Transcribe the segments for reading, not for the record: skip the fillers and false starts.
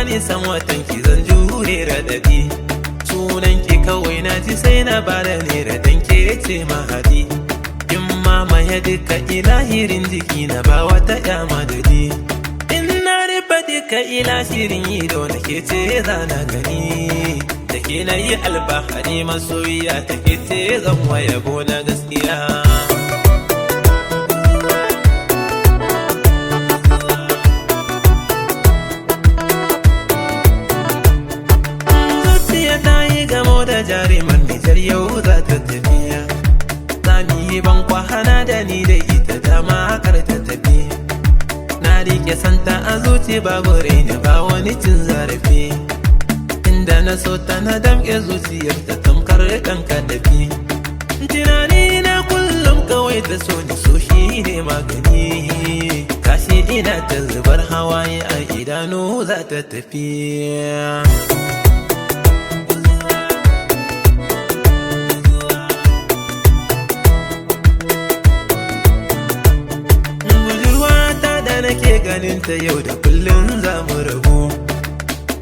bani san watan ki zan jure radadi. Sunan ki kawai na ji sai na bada ne radan ke ce mahadi. Kin mamaye duka ilahirin jiki na ba wata ya madadi. In na rufe duka ilahirin ido na ke ce zana gani. Da ke na yi albahari masoyiya ta ke ce zan wayabo na gaskiya. Da jarimar Nijar yau za ta tafiya, za mu yi ban kwana da ni da ita dama kar ta tafi. Na rike santa a zuci babu raini ba wani cin zarafi. Inda na so ta na damƙe zuciyar ta tamkar ɗan kadafi. Tunani na kullum kawai ta so ni so shi ne magani. Kashi ina ta zubar hawaye a idanu za ta tafi. Nake ganin ta yau da kullum za mu rabu.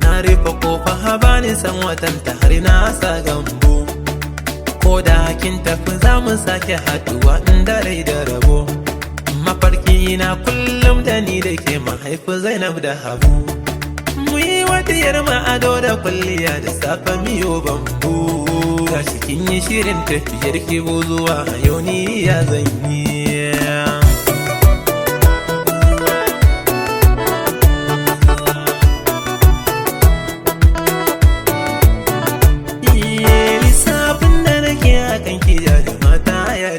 Na rufe kofa habani san watanta har na sa gambo. Ko da kin tafi za mu sake haduwa inda rai da rabo. Mafarki na kullum da ni da ke mahaifi Zainab da Habu. Mu yi watiyar ma'ado da kulliya da safa miyo bambu. Gashi kin yi shirin tafiyar ki zuwa yau ni ya zanyi.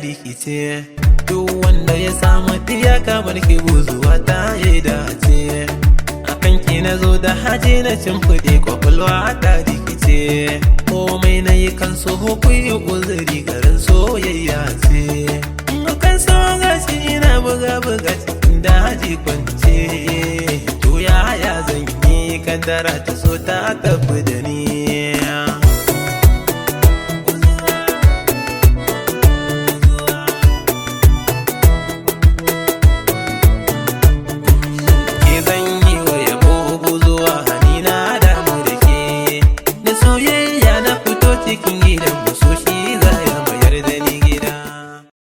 Rikice duk wanda ya samu tiya kamar ki buzuwa ta yi dace. Akan ki na zo da haji na cin kuɗi kwakwalwa ta rikice. Komai na yi kan so ku yi uzuri garin soyayya ce. Kan so gashi ina buga cikin daji kwance. To ya zan yi kaddara ta so ta tafi da